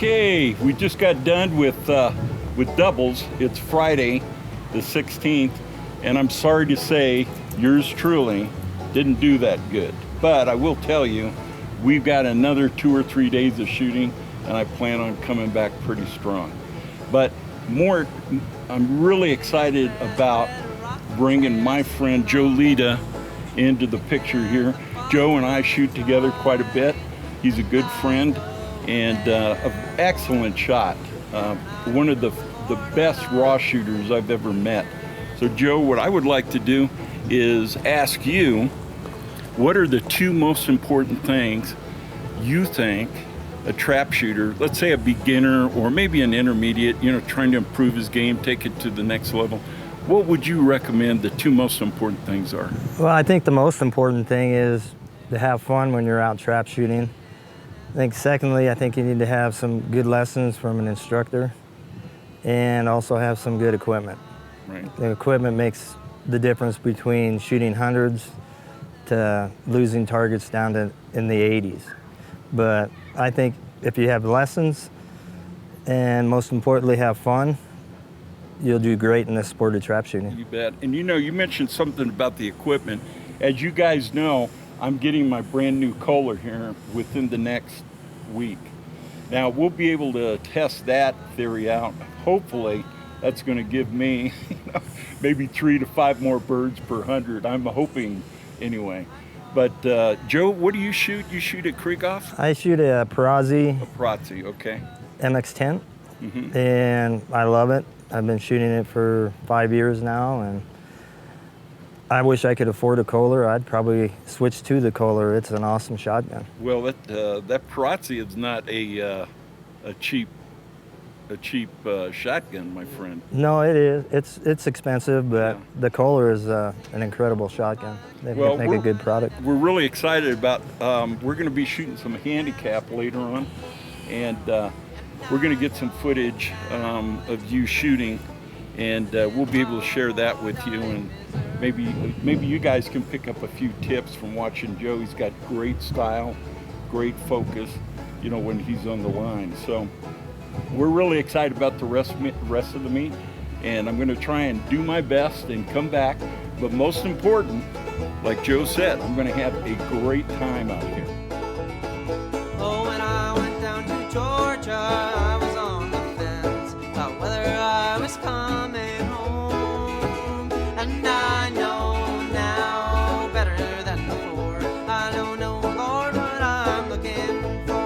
Okay, we just got done with doubles. It's Friday, the 16th, and I'm sorry to say, yours truly didn't do that good. But I will tell you, we've got another 2 or 3 days of shooting, and I plan on coming back pretty strong. But more, I'm really excited about bringing my friend Joe Lita into the picture here. Joe and I shoot together quite a bit. He's a good friend and an excellent shot. One of the best raw shooters I've ever met. So Joe, what I would like to do is ask you, what are the 2 most important things you think a trap shooter, let's say a beginner or maybe an intermediate, trying to improve his game, take it to the next level, what would you recommend the 2 most important things are? Well, I think the most important thing is to have fun when you're out trap shooting. I think secondly, I think you need to have some good lessons from an instructor and also have some good equipment. Right. The equipment makes the difference between shooting hundreds to losing targets down to in the 80s. But I think if you have lessons and most importantly have fun, you'll do great in this sport of trap shooting. You bet. And you mentioned something about the equipment. As you guys know, I'm getting my brand new Kohler here within the next week. Now we'll be able to test that theory out. Hopefully that's going to give me maybe 3 to 5 more birds per 100. I'm hoping anyway. But Joe, what do you shoot? You shoot at Krieghoff? I shoot a Perazzi. A Perazzi, okay. MX-10, and I love it. I've been shooting it for 5 years now, and I wish I could afford a Kohler. I'd probably switch to the Kohler. It's an awesome shotgun. Well, that Perazzi is not a cheap shotgun, my friend. No, it is. It's expensive, but yeah. The Kohler is an incredible shotgun. They make a good product. We're really excited about. We're going to be shooting some handicap later on, and we're going to get some footage of you shooting, and we'll be able to share that with you. And maybe you guys can pick up a few tips from watching Joe. He's got great style, great focus, when he's on the line. So we're really excited about the rest of the meet, and I'm going to try and do my best and come back. But most important, like Joe said, I'm going to have a great time out here. Oh, when I went down to Georgia, I was on the fence about whether I was coming home. And I know now better than before. I don't know, Lord, what I'm looking for.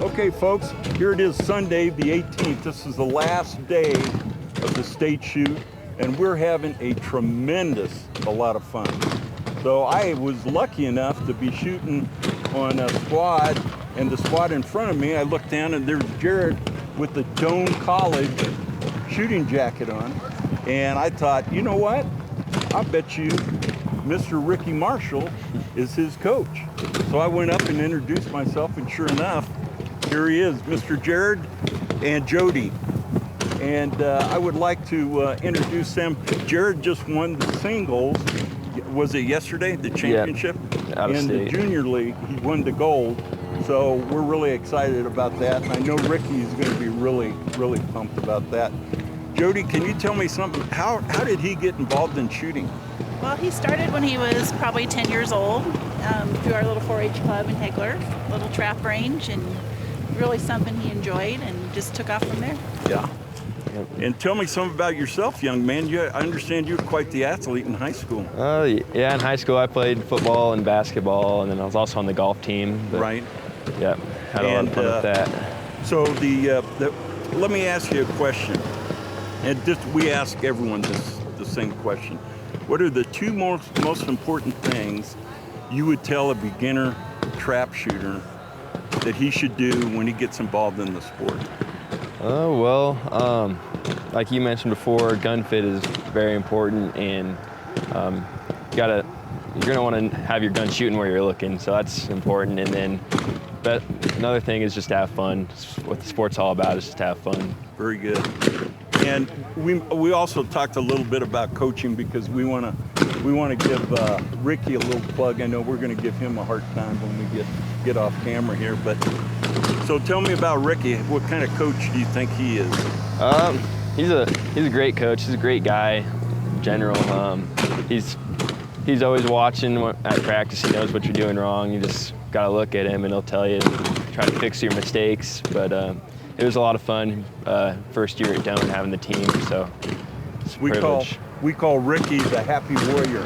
Okay, folks, here it is, Sunday the 18th. This is the last day of the state shoot, and we're having a lot of fun. So I was lucky enough to be shooting on a squad, and the squad in front of me, I looked down and there's Jared with the Doane College shooting jacket on, and I thought, you know what? I bet you Mr. Ricky Marshall is his coach. So I went up and introduced myself, and sure enough, here he is, Mr. Jared and Jody. And I would like to introduce them. Jared just won the singles, was it yesterday, the championship? Yep. Out of in state. The junior league, he won the gold. So we're really excited about that. And I know Ricky is going to be really, really pumped about that. Jody, can you tell me something? How did he get involved in shooting? Well, he started when he was probably 10 years old through our little 4-H club in Hegler, little trap range, and really something he enjoyed and just took off from there. Yeah. And tell me something about yourself, young man. I understand you were quite the athlete in high school. Yeah, in high school I played football and basketball, and then I was also on the golf team. But, right. Yeah, had a lot of fun with that. So let me ask you a question. And we ask everyone the same question. What are the 2 most important things you would tell a beginner trap shooter that he should do when he gets involved in the sport? Like you mentioned before, gun fit is very important, and you're gonna want to have your gun shooting where you're looking, so that's important. And then But another thing is just to have fun. What the sport's all about is just to have fun. Very good. And we also talked a little bit about coaching because we want to give Ricky a little plug. I know we're going to give him a hard time when we get off camera here. But so tell me about Ricky. What kind of coach do you think he is? He's a great coach. He's a great guy in general. He's always watching at practice. He knows what you're doing wrong. You just got to look at him and he'll tell you, try to fix your mistakes. But it was a lot of fun first year at Doan having the team, so it's a privilege. We call Ricky the happy warrior.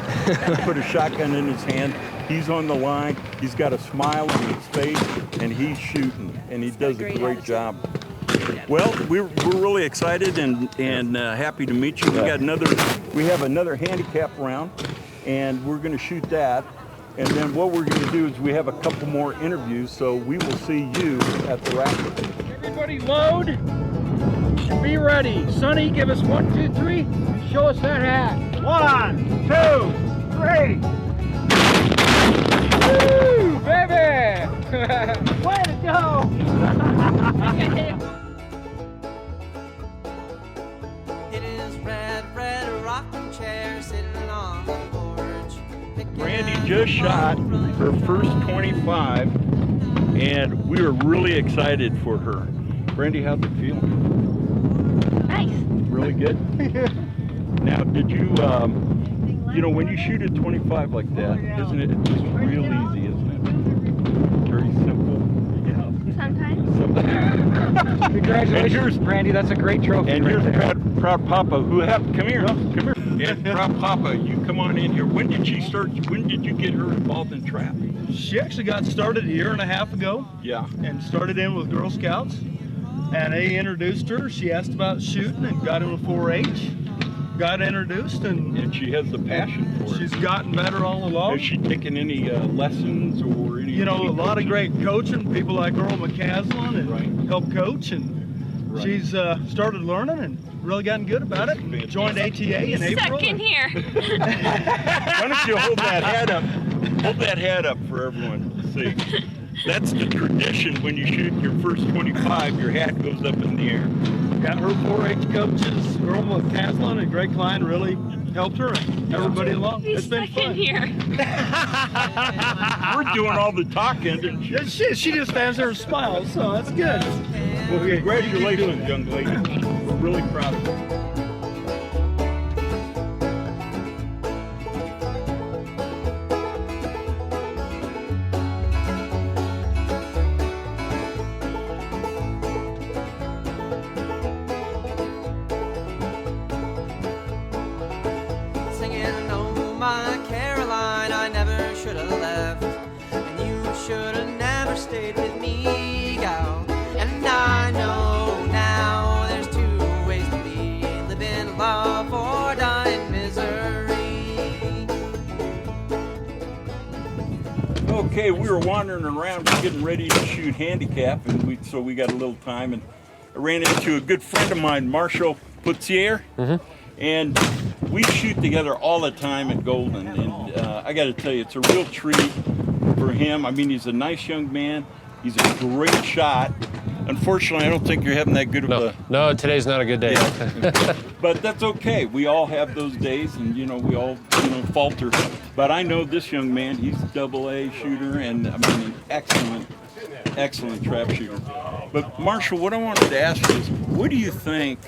Put a shotgun in his hand. He's on the line. He's got a smile on his face, and he's shooting, and he does a great job. Well, we're really excited and happy to meet you. We have another handicap round, and we're going to shoot that. And then what we're going to do is we have a couple more interviews, so we will see you at the Rackett. Everybody load and be ready. Sonny, give us 1, 2, 3. Show us that hat. 1, 2, 3. Woo, baby! Way to go! In his red rocking chair sitting on the porch. Brandy just shot her first 25, and we were really excited for her. Brandy, how's it feel? Nice. Really good? Now, did you, when you shoot at 25 like that, isn't it just real easy, isn't it? Very simple. Sometimes. Congratulations, Brandy. That's a great trophy. And right here's there. proud Papa, come here. And proud Papa, you come on in here. When did you get her involved in trap? She actually got started a year and a half ago. Yeah. And started in with Girl Scouts. And they introduced her. She asked about shooting and got into 4-H. Got introduced and she has the passion for it. She's gotten better all along. Has she taken any lessons or any? A lot of great coaching. People like Earl McCaslin and help coach, and she's started learning and really gotten good about it. Joined ATA in April. Stuck in here. Why don't you hold that hat up? Hold that hat up for everyone to see. That's the tradition. When you shoot your first 25, your hat goes up in the air. Got her 4-H coaches, Earl McCaslin and Greg Klein, really helped her and everybody along. It's been Stuck in fun. here. We're doing all the talking. And She just stands there and smiles, so that's good. well, congratulations, young lady. We're really proud of you. Singing, oh my Caroline, I never should have left, and you should have never stayed with me, gal. And I know now there's two ways to be: live in love or die in misery. Okay, we were wandering around, getting ready to shoot handicap, and so we got a little time, and I ran into a good friend of mine, Marshall Putzier, and we shoot together all the time at Golden, and I got to tell you, it's a real treat for him. I mean, he's a nice young man. He's a great shot. Unfortunately, I don't think you're having that good of a... No, today's not a good day. Yeah. But that's okay. We all have those days, and we all falter. But I know this young man, he's a AA shooter, and I mean, an excellent trap shooter. But Marshall, what I wanted to ask you is, what do you think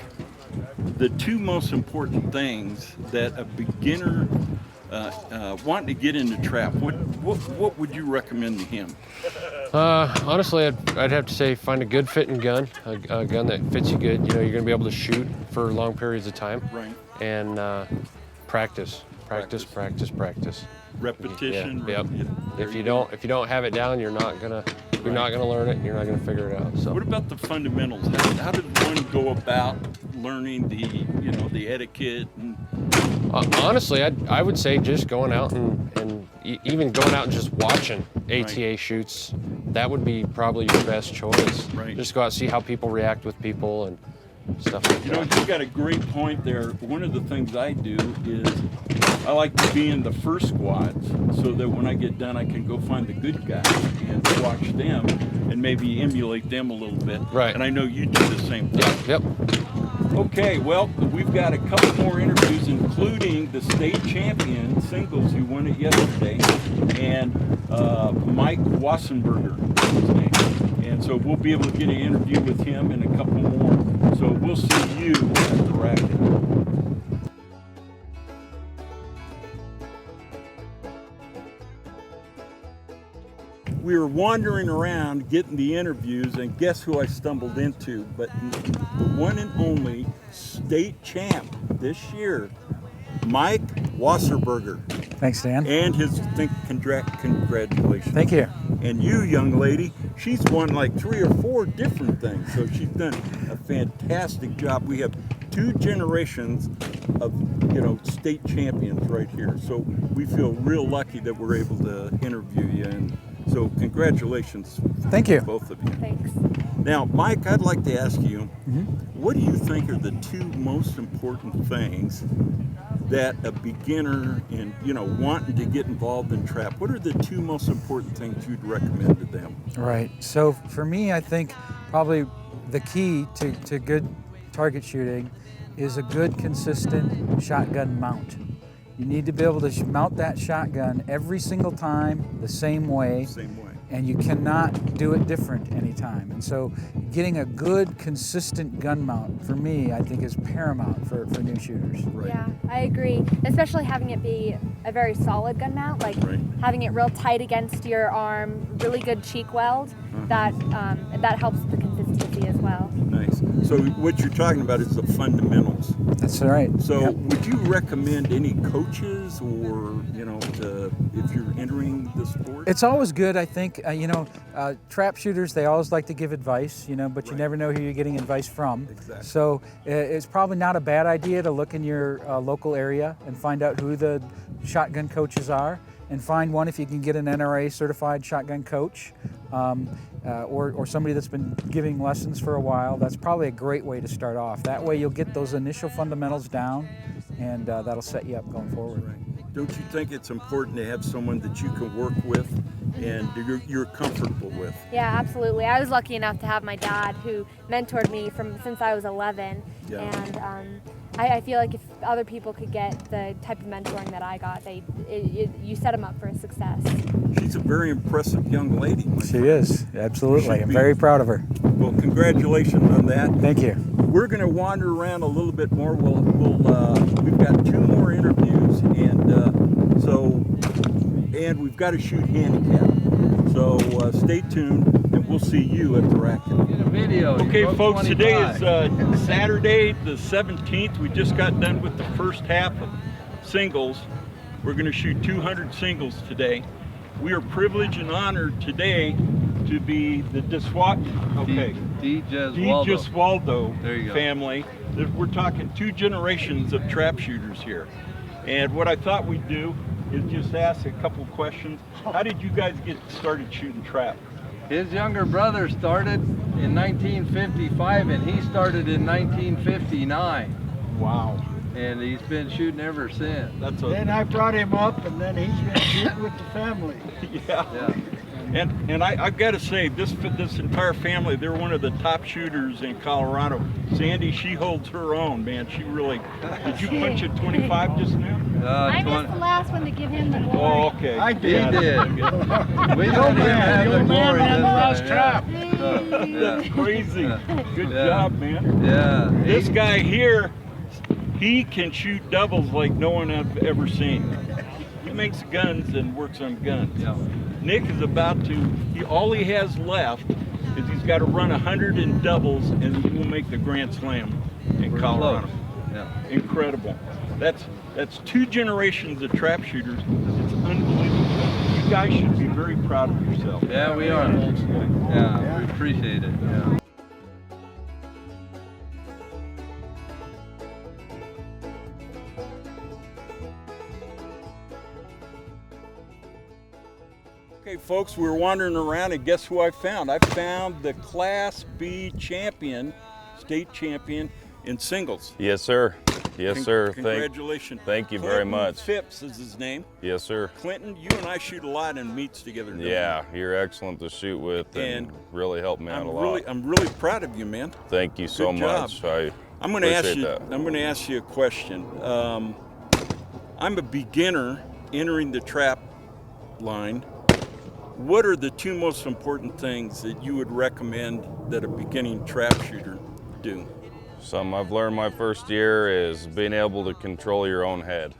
the two most important things that a beginner wanting to get into trap, what would you recommend to him? Honestly, I'd have to say find a good fitting gun, a gun that fits you good. You're going to be able to shoot for long periods of time. Right. And practice. Repetition. Yeah, yep. If you don't have it down, you're not gonna learn it. And you're not gonna figure it out. So. What about the fundamentals? How did one go about learning the etiquette? And... Honestly, I would say just going out and even going out and just watching ATA shoots. That would be probably your best choice. Right. Just go out and see how people react with people and stuff like that. You got a great point there. One of the things I do is I like to be in the first squads so that when I get done, I can go find the good guys and watch them and maybe emulate them a little bit. Right. And I know you do the same thing. Yep. Okay, well, we've got a couple more interviews, including the state champion singles who won it yesterday, and Mike Wassenberger is his name. And so we'll be able to get an interview with him and a couple more. So we'll see you at the Rackett. We were wandering around getting the interviews, and guess who I stumbled into? But the one and only state champ this year, Mike Wasserberger. Thanks, Dan. And his congratulations. Thank you. And you, young lady, she's won like 3 or 4 different things, so she's done a fantastic job. We have 2 generations of, state champions right here. So we feel real lucky that we're able to interview you, and so congratulations. Thank you. Both of you. Thanks. Now, Mike, I'd like to ask you, what do you think are the 2 most important things that a beginner in, wanting to get involved in trap, what are the 2 most important things you'd recommend to them? Right. So for me, I think probably the key to good target shooting is a good, consistent shotgun mount. You need to be able to mount that shotgun every single time the same way. And you cannot do it different anytime. And so getting a good, consistent gun mount, for me, I think is paramount for new shooters. Right. Yeah, I agree. Especially having it be a very solid gun mount, like having it real tight against your arm, really good cheek weld, that helps the consistency as well. Nice. So what you're talking about is the fundamentals. That's right. So would you recommend any coaches or, if you're entering the sport? It's always good, I think. Trap shooters, they always like to give advice, but you never know who you're getting advice from. Exactly. So it's probably not a bad idea to look in your local area and find out who the shotgun coaches are, and find one if you can get an NRA certified shotgun coach, or somebody that's been giving lessons for a while. That's probably a great way to start off. That way you'll get those initial fundamentals down, and that'll set you up going forward. Right. Don't you think it's important to have someone that you can work with and you're comfortable with? Yeah, absolutely. I was lucky enough to have my dad who mentored me since I was 11. Yeah. And I feel like if other people could get the type of mentoring that I got, you set them up for success. She's a very impressive young lady. She is, absolutely. I'm very proud of her. Well, congratulations on that. Thank you. We're going to wander around a little bit more. We've got 2 more interviews, and we've got to shoot handicap. So stay tuned, and we'll see you at the Rackett. Get a video. Okay, folks, today is Saturday the 17th. We just got done with the first half of singles. We're going to shoot 200 singles today. We are privileged and honored today to be the DiGesualdo family. We're talking 2 generations of trap shooters here. And what I thought we'd do is just ask a couple questions. How did you guys get started shooting trap? His younger brother started in 1955 and he started in 1959. Wow. And he's been shooting ever since. Then I brought him up, and then he's been shooting with the family. Yeah. And I've got to say, this entire family, they're one of the top shooters in Colorado. Sandy, she holds her own, man. She really, did you punch at 25 just now? I missed the last one to give him the glory. Oh, okay. I did. He did. We let him have the glory this last trap. That's crazy. Good job, man. Yeah. This guy here, he can shoot doubles like no one I've ever seen. He makes guns and works on guns. Yeah. Nick is about to, all he has left is he's got to run 100 in doubles and he will make the Grand Slam in Colorado. Yeah. Incredible. That's 2 generations of trap shooters. It's unbelievable. You guys should be very proud of yourself. Yeah, we are. Yeah, we appreciate it. Yeah. Okay, folks, we were wandering around, and guess who I found? I found the Class B champion, state champion in singles. Yes, sir. Yes, sir. Congratulations. Thank you very much. Phipps is his name. Yes, sir. Clinton, you and I shoot a lot in meets together. don't we? Yeah, you're excellent to shoot with and really helped me out a lot. I'm really proud of you, man. Thank you so Good job. much. I I'm going to ask appreciate you. that. I'm going to ask you a question. I'm a beginner entering the trap line. What are the two most important things that you would recommend that a beginning trap shooter do? Something I've learned my first year is being able to control your own head.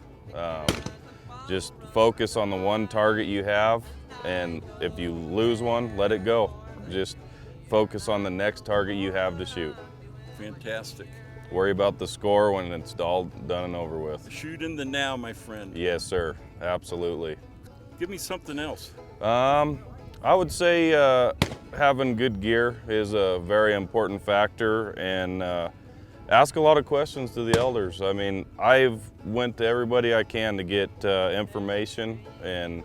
Just focus on the one target you have, and if you lose one, let it go. Just focus on the next target you have to shoot. Fantastic. Worry about the score when it's all done and over with. Shoot in the now, my friend. Yes, sir. Absolutely. Give me something else. I would say having good gear is a very important factor, and ask a lot of questions to the elders. I mean, I've went to everybody I can to get information, and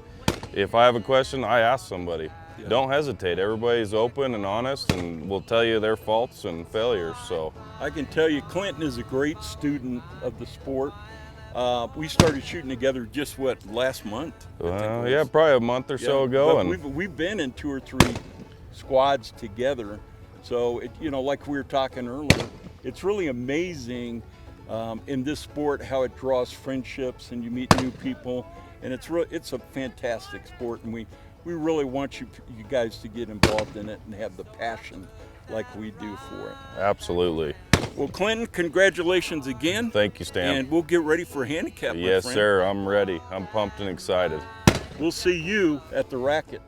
if I have a question, I ask somebody. Yeah. Don't hesitate. Everybody's open and honest and will tell you their faults and failures. So I can tell you Clinton is a great student of the sport. We started shooting together just last month? Well, yeah, probably a month or so ago. And we've been in 2 or 3 squads together. So like we were talking earlier, it's really amazing in this sport how it draws friendships and you meet new people, and it's a fantastic sport, and we really want you guys to get involved in it and have the passion like we do for it. Absolutely. Well, Clinton, congratulations again. Thank you, Stan. And we'll get ready for handicap. Yes, sir. I'm ready. I'm pumped and excited. We'll see you at the Racket.